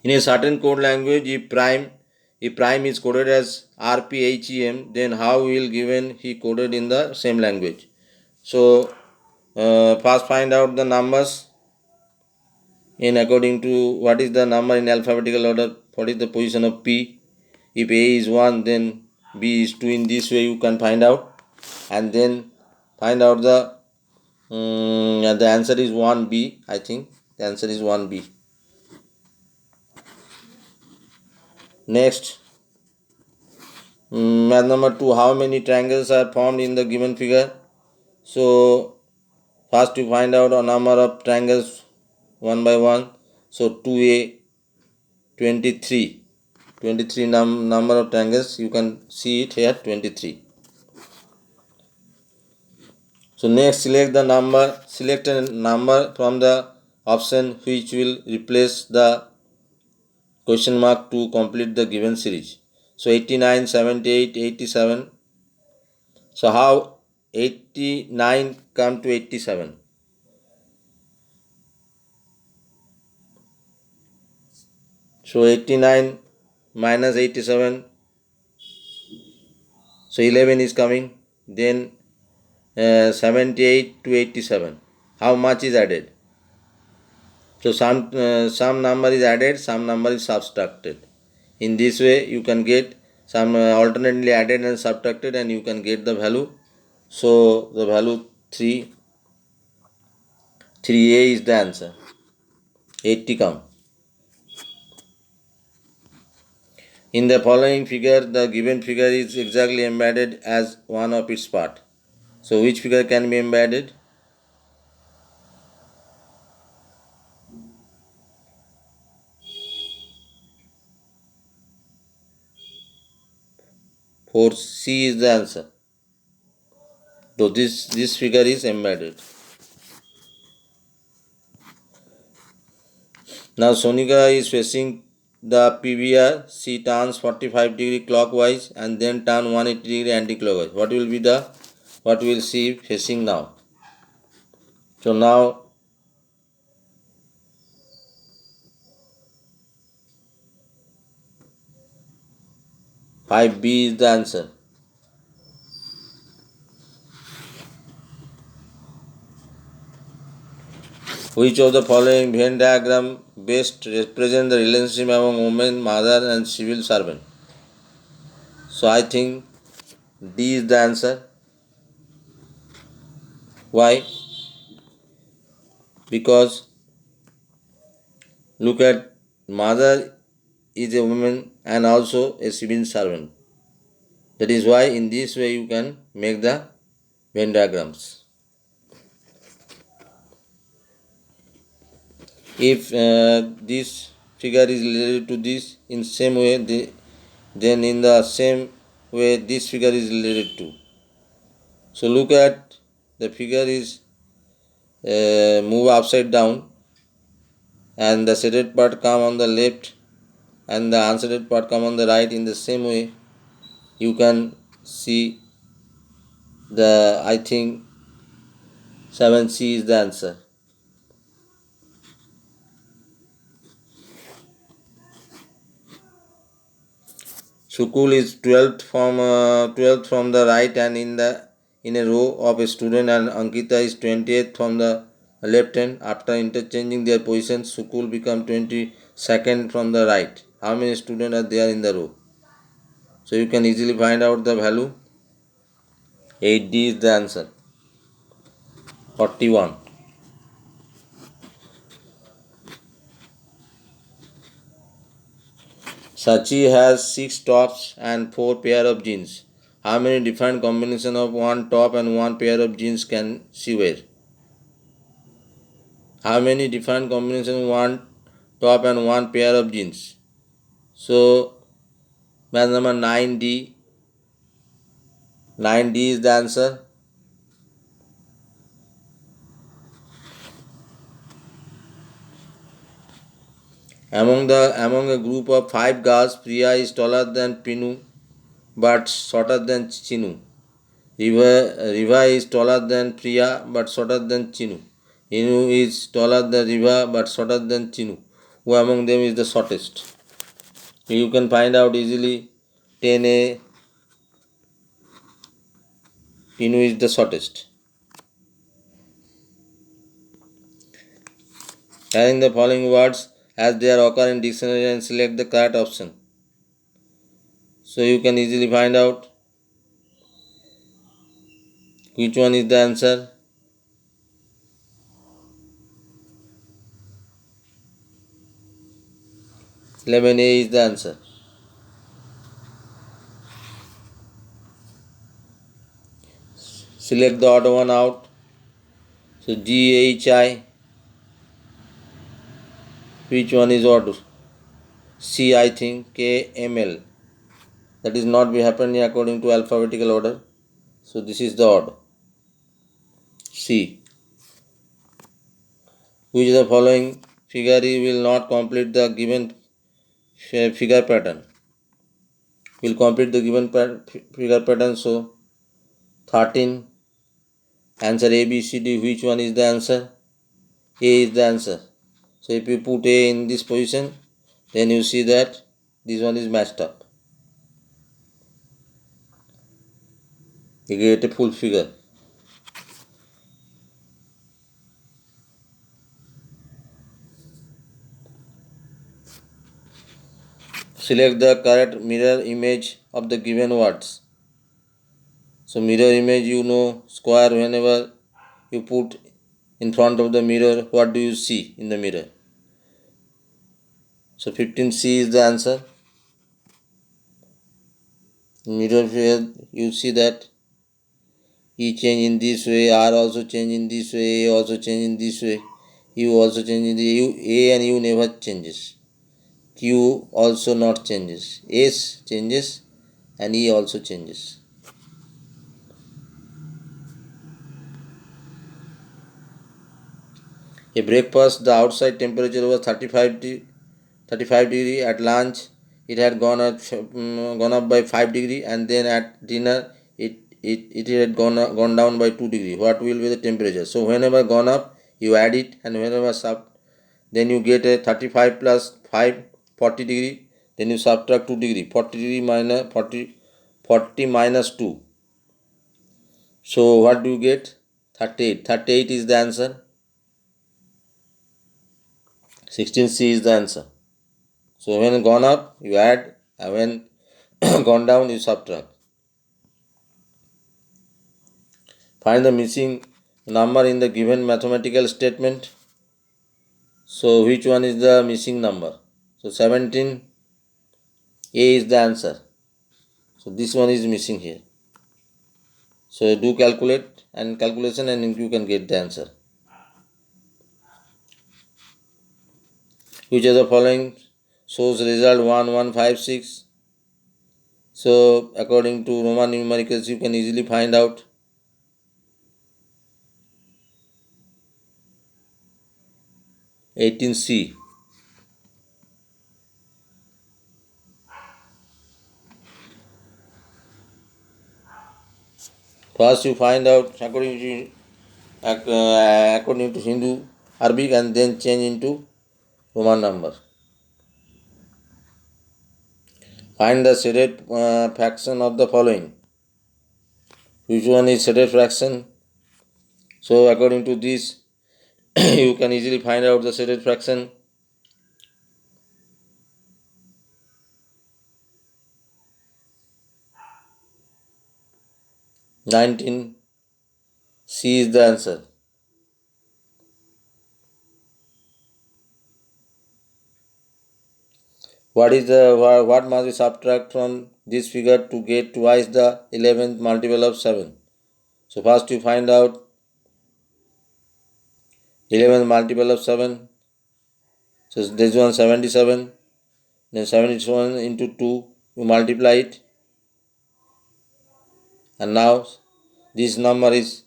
In a certain code language, if prime is coded as RPHEM, then how will given he coded in the same language? So first find out the numbers in according to what is the number in alphabetical order, what is the position of P. If A is 1, then B is 2. In this way you can find out, and then find out the answer is 1B. I think the answer is 1B. Next, math number 2. How many triangles are formed in the given figure? So first you find out a number of triangles one by one. So 2A, 23. 23 number of triangles, you can see it here, 23. So next, select a number from the option which will replace the question mark to complete the given series. So 89, 78, 87. So how 89 come to 87? So 89 minus 87. So 11 is coming. Then 78 to 87. How much is added? So some number is added, some number is subtracted. In this way you can get some alternately added and subtracted, and you can get the value. So the value 3A is the answer. 80 come. In the following figure, the given figure is exactly embedded as one of its part. So which figure can be embedded? For C is the answer. So this figure is embedded. Now Sonika is facing the PVR. She turns 45 degree clockwise and then turn 180 degree anti-clockwise. What will she facing now? So now five B is the answer. Which of the following Venn diagram best represent the relationship among woman, mother and civil servant? So I think D is the answer. Why? Because look at, mother is a woman and also a civil servant. That is why in this way you can make the Venn diagrams. If this figure is related to this in same way, then in the same way this figure is related to. So look at, the figure is move upside down, and the shaded part come on the left and the unshaded part come on the right. In the same way you can see the, I think 7C is the answer. Shukul is 12th from the right and in a row of a student, and Ankita is 20th from the left hand. After interchanging their positions, Shukul become 22nd from the right. How many students are there in the row? So you can easily find out the value. 8D is the answer. 41. Sachi has 6 tops and 4 pair of jeans. How many different combinations of one top and one pair of jeans can she wear? How many different combinations one top and one pair of jeans? So math number 9D. 9D is the answer. Among a group of 5 girls, Priya is taller than Pinu but shorter than Chinu. Riva is taller than Priya but shorter than Chinu. Inu is taller than Riva but shorter than Chinu. who among them is the shortest. You can find out easily 10A Inu is the shortest. Adding the following words as they are occur in dictionary and select the correct option. So you can easily find out which one is the answer. Eleven A is the answer. Select the odd one out. So GHI. Which one is odd? C, I think. KML. That is not be happening according to alphabetical order. So this is the odd. C. Which of the following figure will not complete the given figure pattern? Will complete the given figure pattern. So 13. Answer A, B, C, D. Which one is the answer? A is the answer. So if you put A in this position, then you see that this one is matched up. You get a full figure. Select the correct mirror image of the given words. So mirror image, you know, square. Whenever you put in front of the mirror, what do you see in the mirror? So 15C is the answer. Mirror here you see that E change in this way, R also change in this way, A also change in this way, U also change in the U. A and U never changes. Q also not changes. S changes and E also changes. A breakfast, the outside temperature was 35 degree. At lunch, it had gone up by 5 degree, and then at dinner, it had gone down by 2 degree. What will be the temperature? So whenever gone up, you add it, and whenever then you get a 35 plus 5, 40 degree. Then you subtract 2 degree. 40 degree minus 40 minus 2. So what do you get? 38. 38 is the answer. 16C is the answer. So when gone up, you add, and when gone down, you subtract. Find the missing number in the given mathematical statement. So which one is the missing number? So 17, A is the answer. So this one is missing here. So do calculation and you can get the answer. Which of the following shows result 1156? So according to Roman numericals, you can easily find out. C. First you find out according to Hindu Arabic, and then change into Roman number. Find the shaded fraction of the following. Which one is shaded fraction? So according to this, you can easily find out the shaded fraction. C is the answer. What must we subtract from this figure to get twice the 11th multiple of 7? So first you find out 11th multiple of 7. So this one 77. Then 77 into 2, you multiply it. And now this number is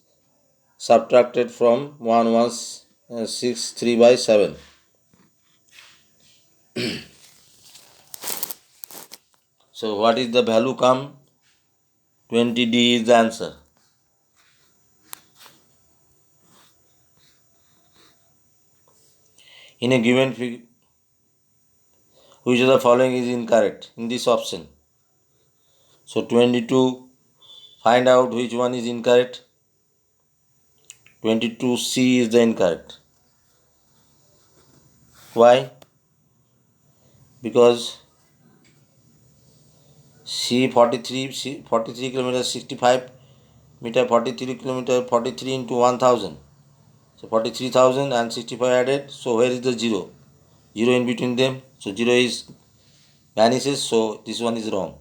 subtracted from 1163 by 7. So what is the value come? 20D is the answer. In a given figure, Which of the following is incorrect in this option? So 22, find out which one is incorrect. 22C is the incorrect. Why? Because C43 kilometers 65 meter, 43 kilometer, 43 into 1000. So 43,000 and 65 added. So where is the 0? 0 in between them. So 0 is vanishes. So this one is wrong.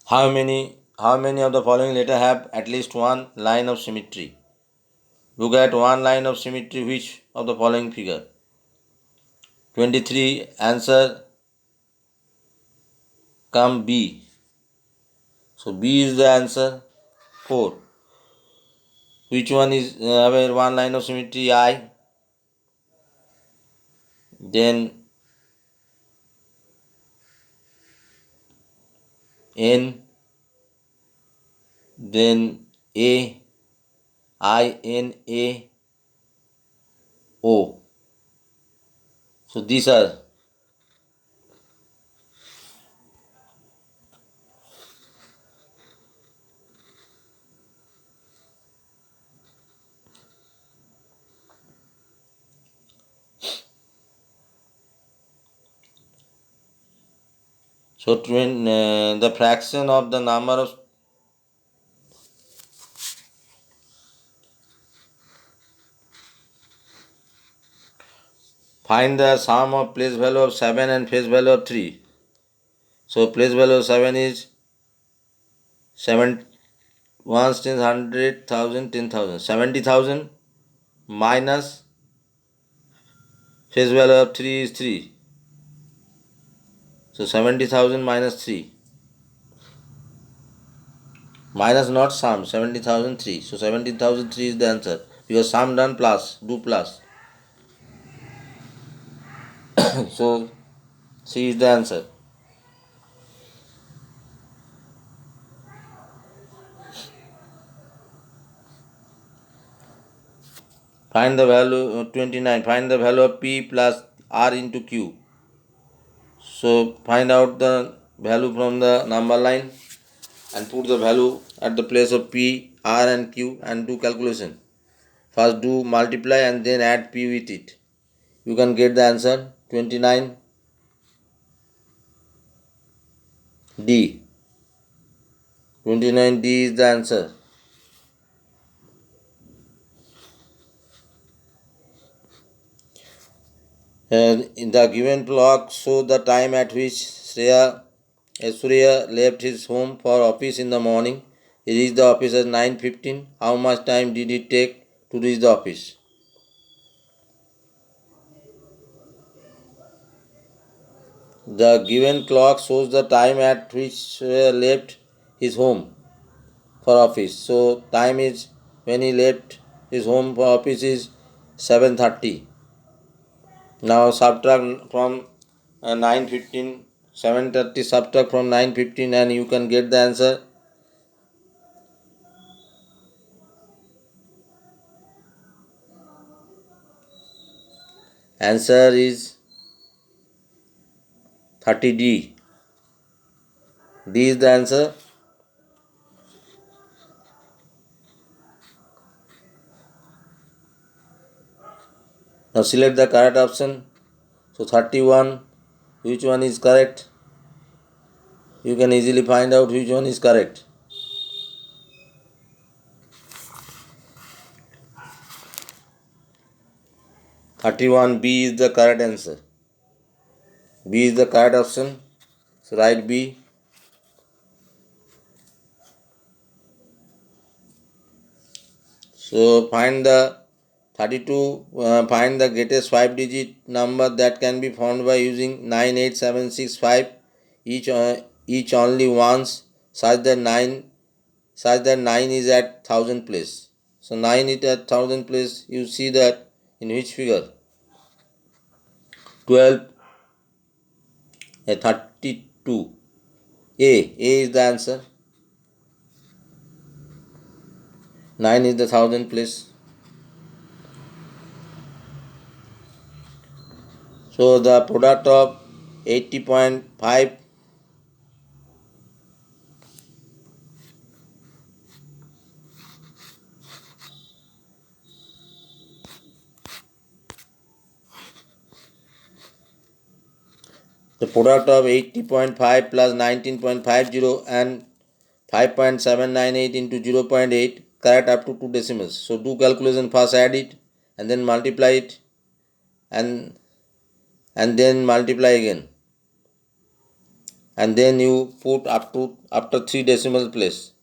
How many of the following letters have at least one line of symmetry? Look at one line of symmetry. Which of the following figure? 23 answer come B. So B is the answer. 4. Which one is have one line of symmetry? I. Then N. Then A. INA O. So these are. So the fraction of the number of find the sum of place value of 7 and face value of 3. So place value of 7 is 7 1 10 100 1000 10,000 70,000 minus face value of 3 is 3. So 70,000 minus 3 minus not sum 70,003. So 70,003 is the answer because sum done plus do plus. So C is the answer. Find the value 29. Find the value of P plus R into Q. So find out the value from the number line and put the value at the place of P, R and Q and do calculation. First do multiply and then add P with it. You can get the answer 29 D. 29 D is the answer. In the given clock, show the time at which Surya left his home for office in the morning. He reached the office at 9:15. How much time did it take to reach the office? The given clock shows the time at which Surya left his home for office. So time is when he left his home for office is 7:30. Now subtract from 9:15, 7:30 subtract from 9:15 and you can get the answer. Answer is 30D. D is the answer. Now select the correct option. So 31, which one is correct? You can easily find out which one is correct. 31B is the correct answer. B is the correct option. So write B. So find the 32, find the greatest 5-digit number that can be found by using 98765 each only once such that 9 is at 1000 place. So 9 is at 1000 place. You see that in which figure? 12 32. A is the answer. 9 is the thousand place. So the product of 80.5 the product of 80.5 plus 19.50 and 5.798 into 0.8 correct up to 2 decimals. So do calculation, first add it and then multiply it and then multiply again, and then you put up to after 3 decimal place.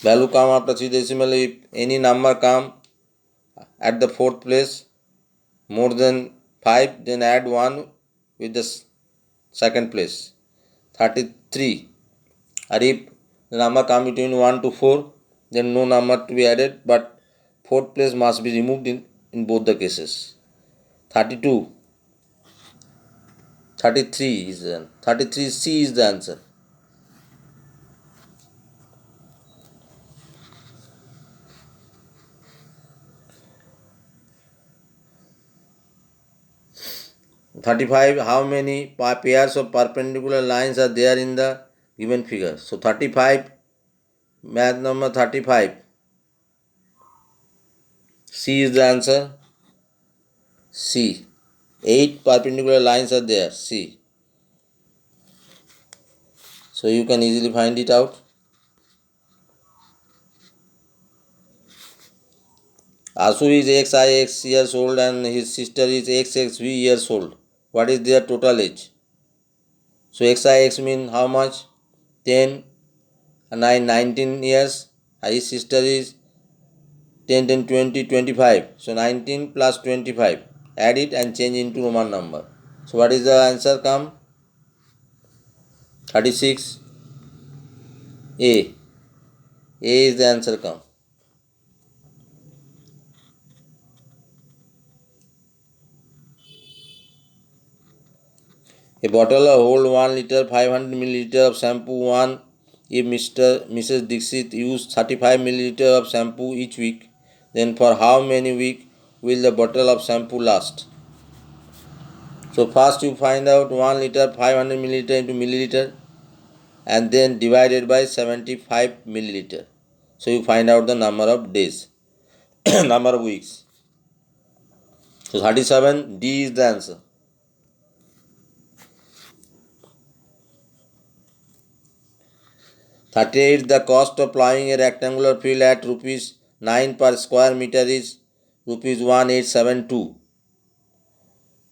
Value come after 3 decimal. If any number come at the fourth place more than 5, then add 1 with the second place, 33. Or if the number come between 1 to 4, then no number to be added, but fourth place must be removed in both the cases. 32, 33 is the 33C is the answer. Thirty-five. How many pairs of perpendicular lines are there in the given figure? So 35, math number 35. C is the answer. C. 8 perpendicular lines are there. C. So you can easily find it out. Asu is XIX years old and his sister is XXV years old. What is their total age? So XIX means how much? 10 and 9, 19 years. His sister is 10, 10, 20, 25. So 19 plus 25. Add it and change into Roman number. So what is the answer come? 36. A. A is the answer come. A bottle of hold 1 liter 500 milliliter of shampoo. 1. If Mrs. Dixit used 35 milliliter of shampoo each week, then for how many weeks will the bottle of shampoo last? So first you find out 1 liter 500 milliliter into milliliter and then divided by 75 milliliter. So you find out the number of days, number of weeks. So 37, D is the answer. 38, the cost of plowing a rectangular field at rupees 9 per square meter is rupees 1872.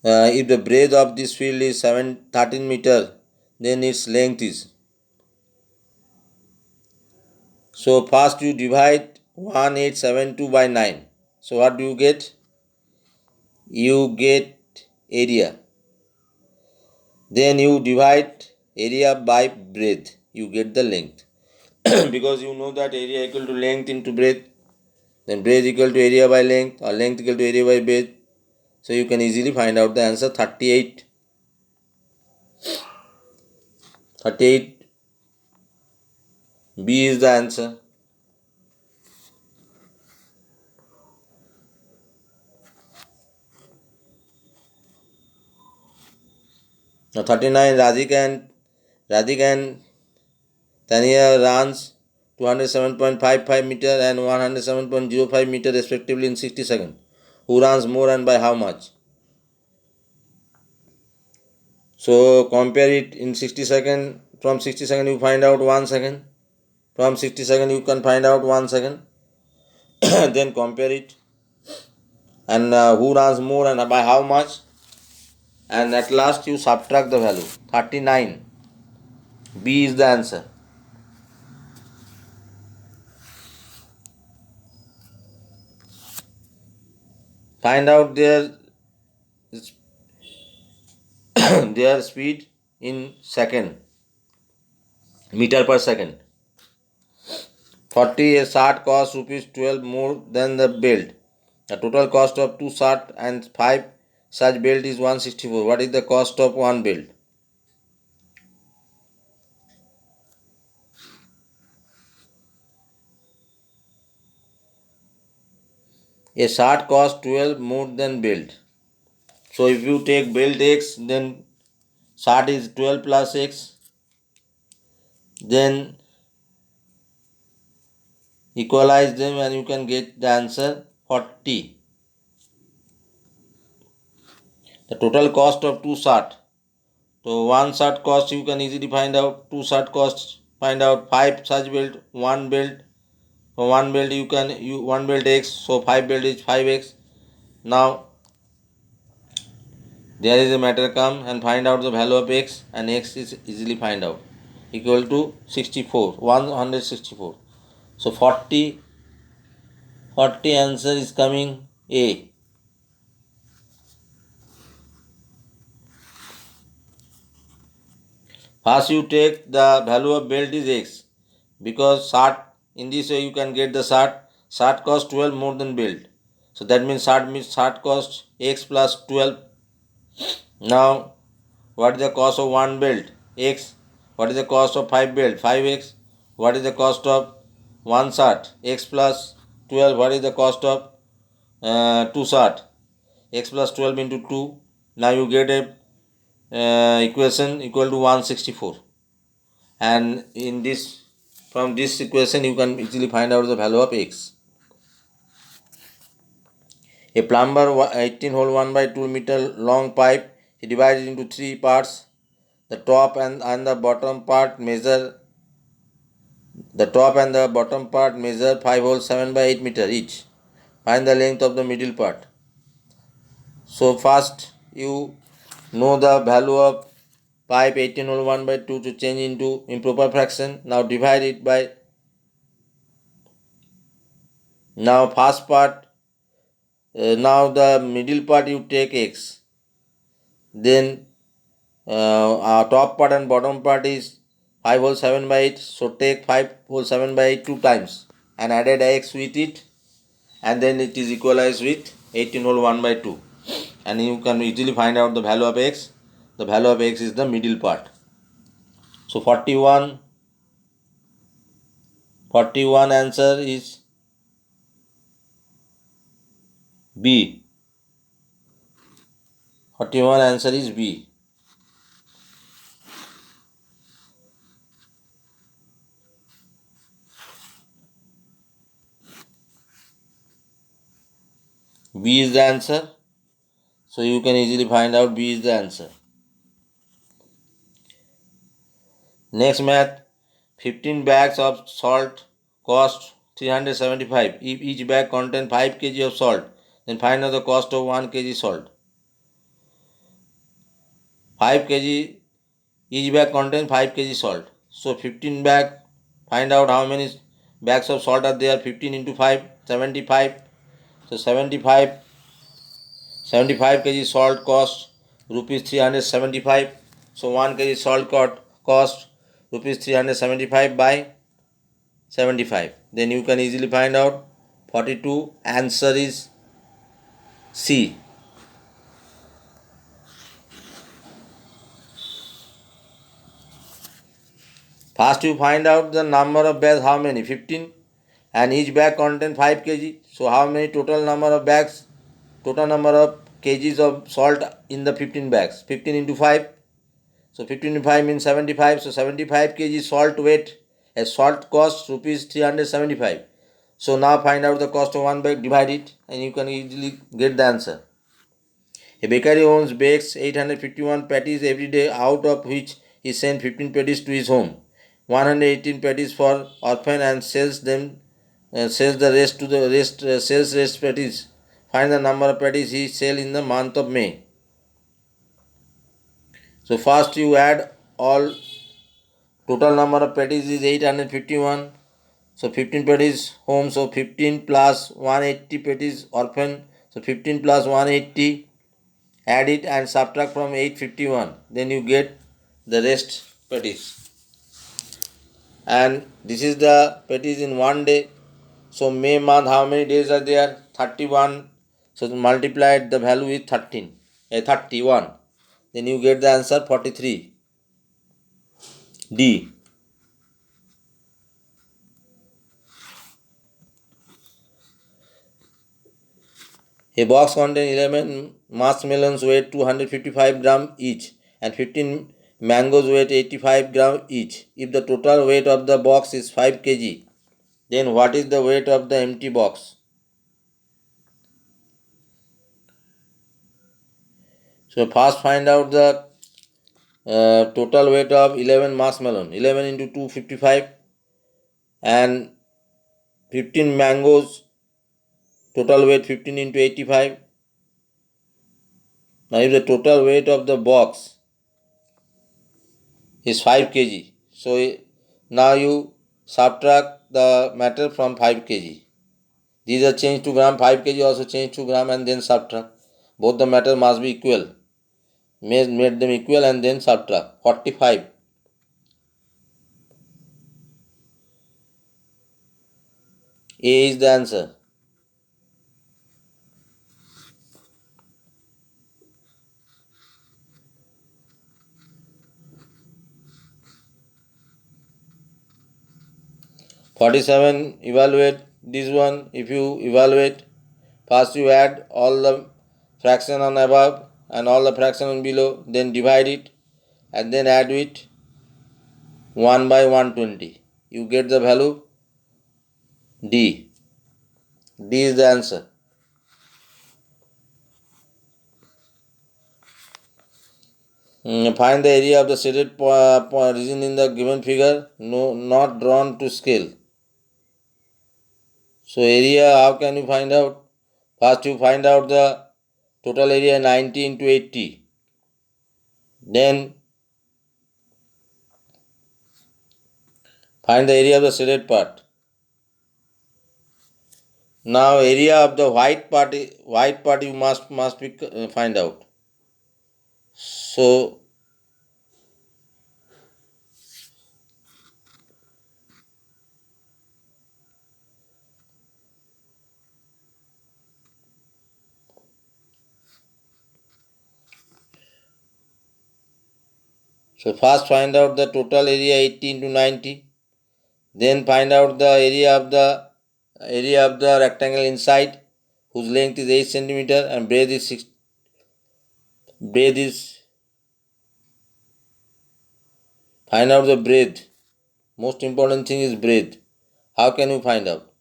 If the breadth of this field is 13 meter, then its length is. So first you divide 1872 by 9. So what do you get? You get area. Then you divide area by breadth. You get the length. Because you know that area equal to length into breadth. Then breadth equal to area by length or length equal to area by breadth. So you can easily find out the answer 38. 38. B is the answer. Now 39, Radhika and Tanya runs 207.55 meter and 107.05 meter respectively in 60 seconds. Who runs more and by how much? So compare it in 60 seconds. From 60 seconds you find out 1 second. From 60 seconds you can find out 1 second. Then compare it. And who runs more and by how much? And at last you subtract the value. 39. B is the answer. Find out their their speed in second, meter per second. 40, a shirt costs rupees 12 more than the belt. The total cost of 2 shirt and 5 such belt is 164. What is the cost of one belt? A shirt costs 12 more than belt. So if you take belt x, then shirt is 12 plus x, then equalize them and you can get the answer 40. The total cost of two shirt. So one shirt cost you can easily find out. Two shirt costs find out. 5 such belt, one belt. For one belt you one belt x, so 5 belt is 5x. Now there is a matter, come and find out the value of x, and x is easily find out, equal to 64, 164. So 40 answer is coming A. First you take the value of belt is x, because shirt, in this way you can get the shirt cost 12 more than belt. So that means shirt cost x plus 12. Now what is the cost of one belt? X. What is the cost of 5 belt? 5x. What is the cost of one shirt? X plus 12. What is the cost of two shirt? X plus 12 into 2. Now you get a equation equal to 164. And in this, from this equation you can easily find out the value of x. A plumber 18 hole 1 by 2 meter long pipe, he divides it into three parts. The top and the bottom part measure 5 holes 7 by 8 meter each. Find the length of the middle part. So first you know the value of pipe 18 hole 1 by 2 to change into improper fraction. Now divide it by, now first part, now the middle part you take x. Then our top part and bottom part is 5 whole 7 by 8. So take 5 whole 7 by 8 two times and added x with it, and then it is equalized with 18 whole 1 by 2. And you can easily find out the value of x. The value of x is the middle part. So 41 answer is B. 41 answer is B. B is the answer. So you can easily find out B is the answer. Next math. 15 bags of salt cost 375. If each bag contains 5 kg of salt, then find out the cost of 1 kg salt. 5 kg, each bag contains 5 kg salt. So 15 bag, find out how many bags of salt are there. 15 into 5, 75. So 75 kg salt cost rupees 375. So 1 kg salt cost rupees 375 by 75. Then you can easily find out 42. Answer is C. First you find out the number of bags, how many? 15, and each bag contains 5 kg. So how many total number of bags? Total number of kgs of salt in the 15 bags. 15 into 5. So 15 into 5 means 75. So 75 kg salt weight. A salt cost rupees 375. So now find out the cost of one bag, divide it, and you can easily get the answer. A bakery owns bakes 851 patties every day, out of which he sends 15 patties to his home, 118 patties for orphan, and sells the rest to the rest patties. Find the number of patties he sells in the month of May. So first you add all. Total number of patties is 851. So 15 patties home. So 15 plus 180 patties orphan. So 15 plus 180. Add it and subtract from 851. Then you get the rest patties. And this is the patties in one day. So May month, how many days are there? 31. So multiplied, the value is 31. Then you get the answer 43. D. A box contains 11 marshmallows weight 255 gram each and 15 mangoes weight 85 gram each. If the total weight of the box is 5 kg, then what is the weight of the empty box? So first find out the total weight of 11 marshmallows. 11 into 255 and 15 mangoes. Total weight 15 into 85. Now if the total weight of the box is 5 kg, so now you subtract the matter from 5 kg. These are changed to gram, 5 kg also changed to gram and then subtract. Both the matter must be equal. Made them equal and then subtract. 45. A is the answer. "47. Evaluate this one. If you evaluate, first you add all the fraction on above and all the fraction on below, then divide it and then add it 1 by 120. You get the value D. D is the answer. Find the area of the shaded region in the given figure. No, not drawn to scale. So area, how can you find out? First you find out the total area 90 into 80. Then find the area of the shaded part. Now area of the white part you must find out. So first find out the total area 80 into 90. Then find out the area of the rectangle inside, whose length is 8 centimeter and breadth is 6. Breadth is, find out the breadth. Most important thing is breadth. How can you find out?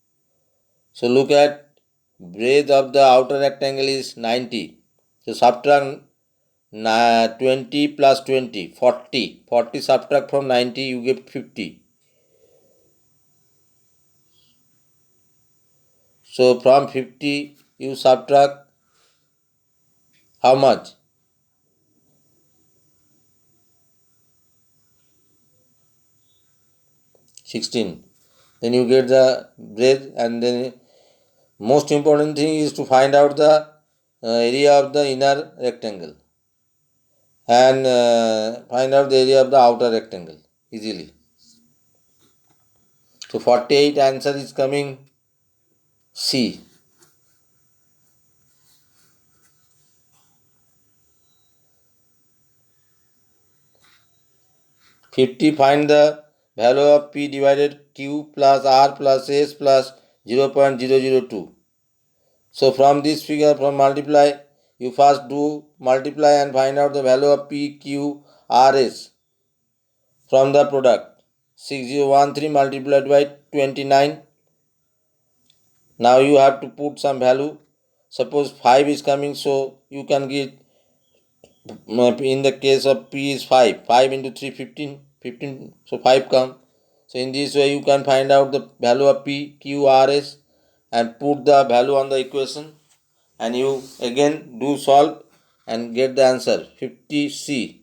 So look at breadth of the outer rectangle is 90. So subtract 20 plus 20, 40. 40 subtract from 90, you get 50. So from 50 you subtract how much? 16. Then you get the breadth, and then most important thing is to find out the area of the inner rectangle and find out the area of the outer rectangle easily. So 48 answer is coming C. 50, find the value of P divided Q plus R plus S plus 0.002. So from this figure, from multiply, you first do multiply and find out the value of P, Q, R, S from the product. 6013 multiplied by 29. Now you have to put some value. Suppose 5 is coming, so you can get, in the case of P is 5. 5 into 3, 15. 15, so 5 come. So in this way you can find out the value of P, Q, R, S and put the value on the equation, and you again do solve and get the answer 50C.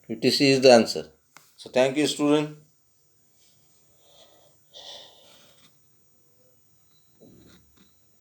50C is the answer. So thank you, student.